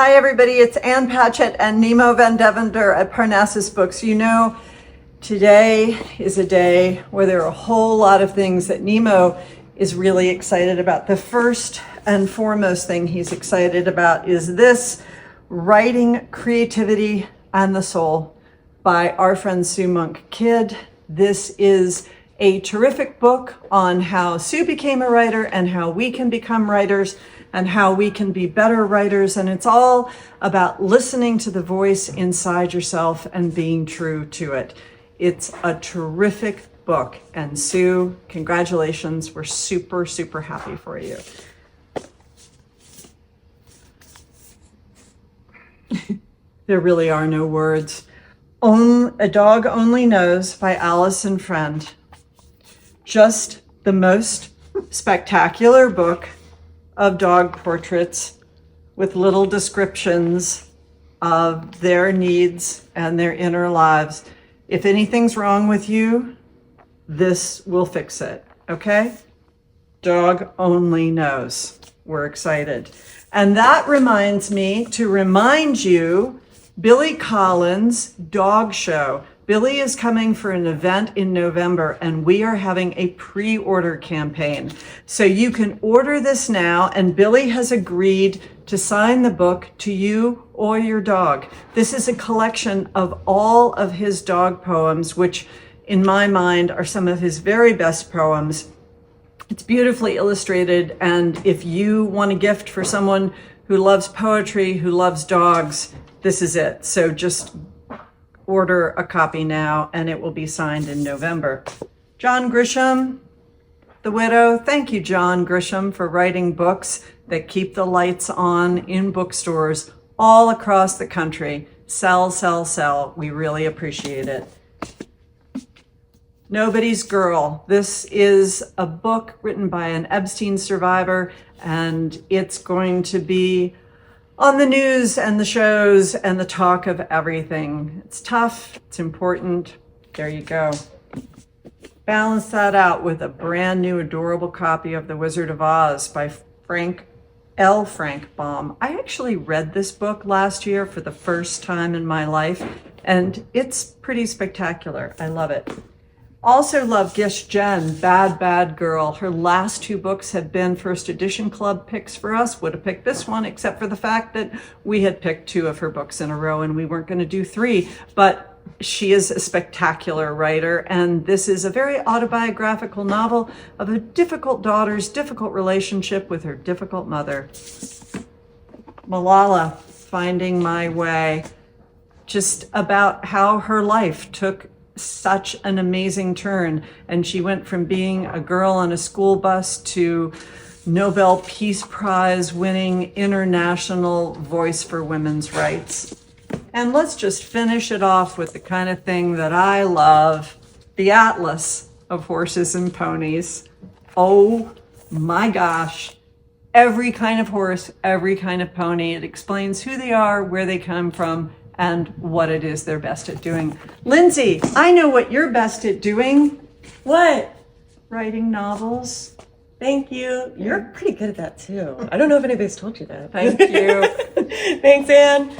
Hi, everybody. It's Ann Patchett and Nemo Van Devender at Parnassus Books. You know, today is a day where there are a whole lot of things that Nemo is really excited about. The first and foremost thing he's excited about is this, Writing Creativity and the Soul by our friend Sue Monk Kidd. This is a terrific book on how Sue became a writer and how we can become writers and how we can be better writers. And it's all about listening to the voice inside yourself and being true to it. It's a terrific book. And Sue, congratulations. We're super, super happy for you. There really are no words. A Dog Only Knows by Allison Friend. Just the most spectacular book of dog portraits with little descriptions of their needs and their inner lives. If anything's wrong with you, this will fix it, okay? Dog Only Knows. We're excited. And that reminds me to remind you, Billy Collins' dog show. Billy is coming for an event in November, and we are having a pre-order campaign. So you can order this now, and Billy has agreed to sign the book to you or your dog. This is a collection of all of his dog poems, which in my mind are some of his very best poems. It's beautifully illustrated, and if you want a gift for someone who loves poetry, who loves dogs, this is it. So just order a copy now, and it will be signed in November. John Grisham, The Widow. Thank you, John Grisham, for writing books that keep the lights on in bookstores all across the country. Sell, sell, sell. We really appreciate it. Nobody's Girl. This is a book written by an Epstein survivor, and it's going to be on the news and the shows and the talk of everything. It's tough, it's important. There you go. Balance that out with a brand new adorable copy of The Wizard of Oz by Frank Baum. I actually read this book last year for the first time in my life, and it's pretty spectacular. I love it. Also love Gish Jen, Bad, Bad Girl. Her last two books have been first edition club picks for us. Would have picked this one, except for the fact that we had picked two of her books in a row and we weren't going to do three. But she is a spectacular writer, and this is a very autobiographical novel of a difficult daughter's difficult relationship with her difficult mother. Malala, Finding My Way, just about how her life took such an amazing turn, and she went from being a girl on a school bus to Nobel Peace Prize winning international voice for women's rights. And let's just finish it off with the kind of thing that I love, the Atlas of Horses and Ponies. Oh my gosh, every kind of horse, every kind of pony. It explains who they are, where they come from, and what it is they're best at doing. Lindsay, I know what you're best at doing. What? Writing novels. Thank you. You're pretty good at that too. I don't know if anybody's told you that. Thank you. Thanks, Anne.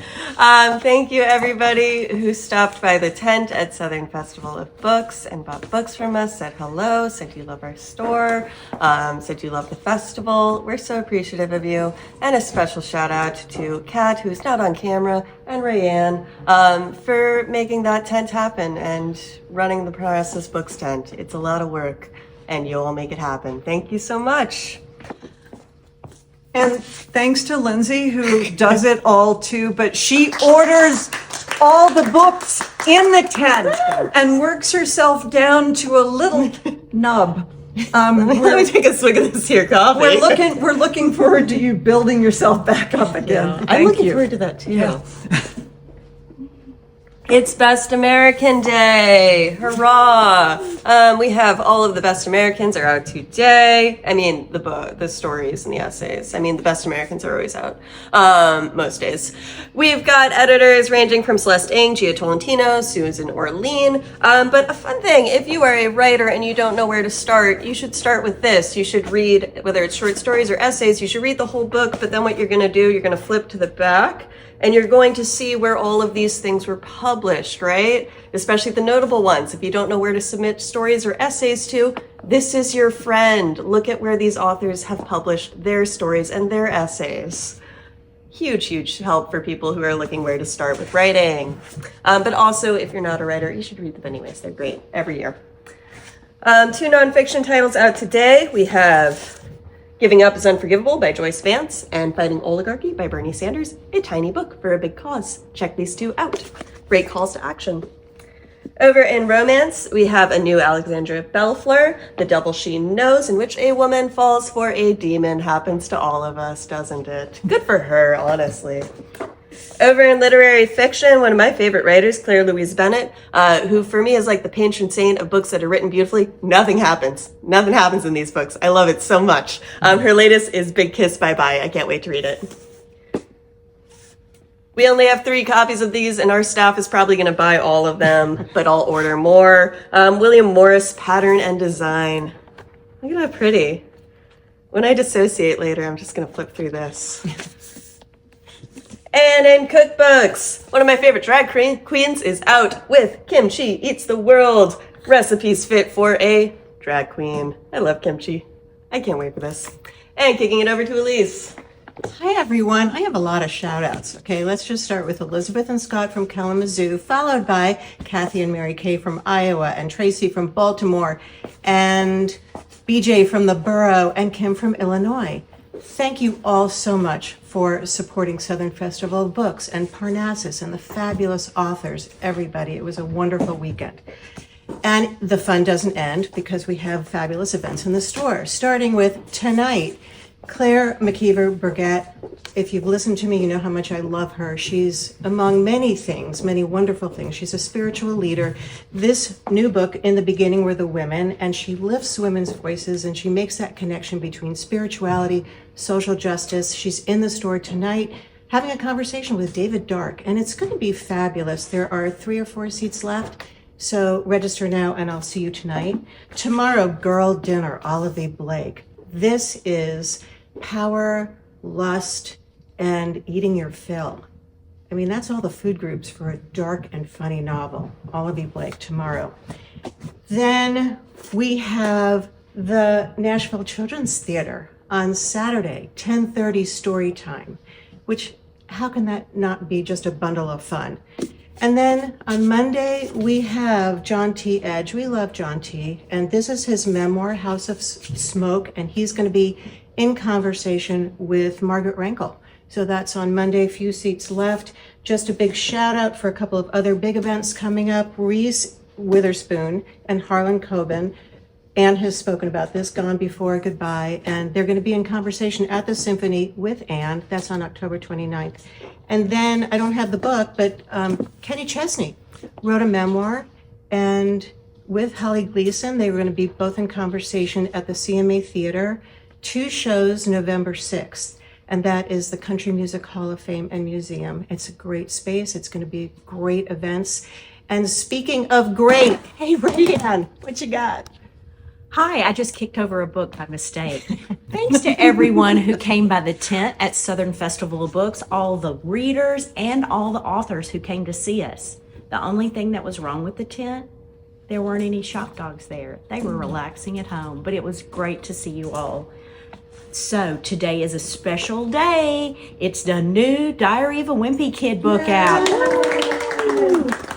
Thank you, everybody who stopped by the tent at Southern Festival of Books and bought books from us, said hello, said you love our store, said you love the festival. We're so appreciative of you. And a special shout out to Kat, who's not on camera, and Rayanne, for making that tent happen and running the Parnassus Books tent. It's a lot of work, and you'll all make it happen. Thank you so much. And thanks to Lindsay, who does it all too, but she orders all the books in the tent and works herself down to a little nub. Let me take a swig of this here coffee. We're looking forward to you building yourself back up again. Yeah, I'm looking forward to that too. Yeah. It's Best American Day. Hurrah. We have all of the Best Americans are out today. I mean, the stories and the essays. I mean, the Best Americans are always out most days. We've got editors ranging from Celeste Ng, Gia Tolentino, Susan Orlean. But a fun thing, if you are a writer and you don't know where to start, you should start with this. You should read, whether it's short stories or essays, you should read the whole book, but then what you're going to do, you're going to flip to the back, and you're going to see where all of these things were published, right? Especially the notable ones. If you don't know where to submit stories or essays to, this is your friend. Look at where these authors have published their stories and their essays. Huge, huge help for people who are looking where to start with writing. But also, if you're not a writer, you should read them anyways. They're great every year. 2 nonfiction titles out today. We have Giving Up is Unforgivable by Joyce Vance and Fighting Oligarchy by Bernie Sanders, a tiny book for a big cause. Check these 2 out. Great calls to action. Over in romance, we have a new Alexandra Bellfleur, The Devil She Knows, in which a woman falls for a demon. Happens to all of us, doesn't it? Good for her, honestly. Over in literary fiction, one of my favorite writers, Claire Louise Bennett, who for me is like the patron saint of books that are written beautifully. Nothing happens. Nothing happens in these books. I love it so much. Her latest is Big Kiss Bye Bye. I can't wait to read it. We only have 3 copies of these, and our staff is probably going to buy all of them, but I'll order more. William Morris, Pattern and Design. Look at how pretty. When I dissociate later, I'm just going to flip through this. And in cookbooks, one of my favorite drag queens is out with Kimchi Eats the World. Recipes fit for a drag queen. I love kimchi. I can't wait for this. And kicking it over to Elise. Hi, everyone. I have a lot of shout outs. Okay, let's just start with Elizabeth and Scott from Kalamazoo, followed by Kathy and Mary Kay from Iowa, and Tracy from Baltimore, and BJ from the Borough, and Kim from Illinois. Thank you all so much for supporting Southern Festival of Books and Parnassus and the fabulous authors, everybody. It was a wonderful weekend. And the fun doesn't end because we have fabulous events in the store, starting with tonight. Claire McKeever-Burgett, if you've listened to me, you know how much I love her. She's among many things, many wonderful things. She's a spiritual leader. This new book, In the Beginning Were the Women, and she lifts women's voices and she makes that connection between spirituality, social justice. She's in the store tonight having a conversation with David Dark, and it's going to be fabulous. There are 3 or 4 seats left, so register now and I'll see you tonight. Tomorrow, Girl Dinner, Olive Blake. This is power, lust, and eating your fill. I mean, that's all the food groups for a dark and funny novel. Olive Blake tomorrow. Then we have the Nashville Children's Theater on Saturday, 10:30 story time, which how can that not be just a bundle of fun? And then on Monday, we have John T. Edge. We love John T. And this is his memoir, House of Smoke. And he's going to be in conversation with Margaret Rankle. So that's on Monday, few seats left. Just a big shout out for a couple of other big events coming up. Reese Witherspoon and Harlan Coben. Anne has spoken about this, Gone Before Goodbye, and they're going to be in conversation at the Symphony with Anne. That's on October 29th. And then, I don't have the book, but Kenny Chesney wrote a memoir, and with Holly Gleason, they were going to be both in conversation at the CMA Theater, 2 shows November 6th, and that is the Country Music Hall of Fame and Museum. It's a great space. It's going to be great events. And speaking of great, hey, Rayanne, what you got? Hi, I just kicked over a book by mistake. Thanks to everyone who came by the tent at Southern Festival of Books, all the readers and all the authors who came to see us. The only thing that was wrong with the tent, there weren't any shop dogs there. They were relaxing at home, but it was great to see you all. So today is a special day. It's the new Diary of a Wimpy Kid book out.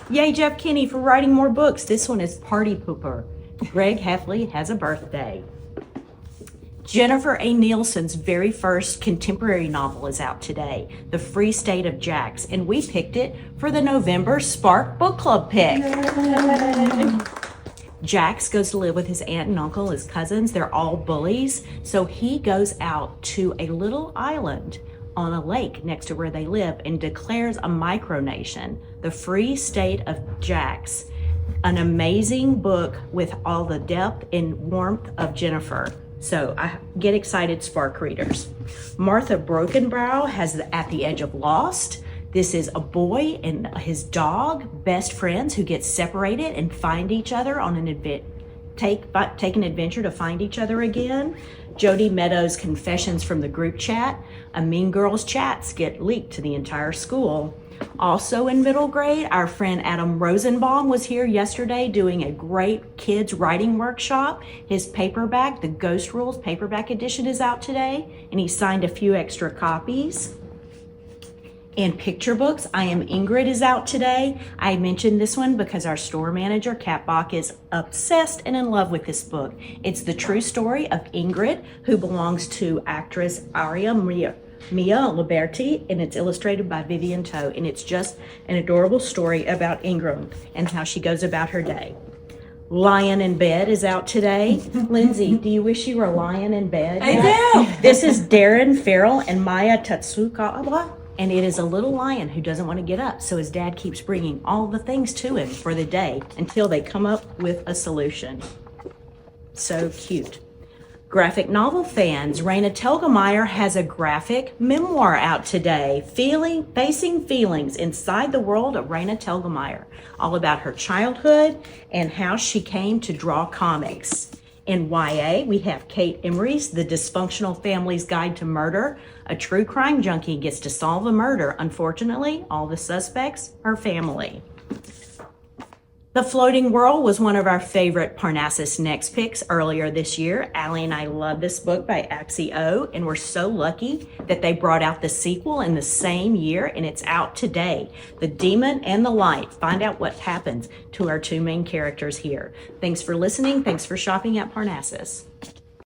Yay, Jeff Kinney for writing more books. This one is Party Pooper. Greg Heffley has a birthday. Jennifer A. Nielsen's very first contemporary novel is out today, The Free State of Jax, and we picked it for the November Spark Book Club pick. Jax goes to live with his aunt and uncle, his cousins. They're all bullies, so he goes out to a little island on a lake next to where they live and declares a micronation, the Free State of Jax. An amazing book with all the depth and warmth of Jennifer. So I get excited, spark readers. Martha Brokenbrow has At the Edge of Lost. This is a boy and his dog, best friends who get separated and find each other on an take an adventure to find each other again. Jody Meadows' Confessions from the Group Chat. A Mean Girls chats get leaked to the entire school. Also in middle grade, our friend Adam Rosenbaum was here yesterday doing a great kids writing workshop. His paperback, the Ghost Rules paperback edition, is out today, and he signed a few extra copies. In picture books, I Am Ingrid is out today. I mentioned this one because our store manager, Kat Bach, is obsessed and in love with this book. It's the true story of Ingrid, who belongs to actress Aria Mia Liberti, and it's illustrated by Vivian Toe, and it's just an adorable story about Ingrid and how she goes about her day. Lion in Bed is out today. Lindsay, do you wish you were a lion in bed? I do. This is Darren Farrell and Maya Tatsukawa, and it is a little lion who doesn't want to get up, so his dad keeps bringing all the things to him for the day until they come up with a solution. So cute. Graphic novel fans, Raina Telgemeier has a graphic memoir out today, Facing Feelings Inside the World of Raina Telgemeier, all about her childhood and how she came to draw comics. In YA, we have Kate Emery's The Dysfunctional Family's Guide to Murder. A true crime junkie gets to solve a murder. Unfortunately, all the suspects are family. The Floating World was one of our favorite Parnassus Next picks earlier this year. Allie and I love this book by Axio, and we're so lucky that they brought out the sequel in the same year, and it's out today. The Demon and the Light. Find out what happens to our two main characters here. Thanks for listening. Thanks for shopping at Parnassus.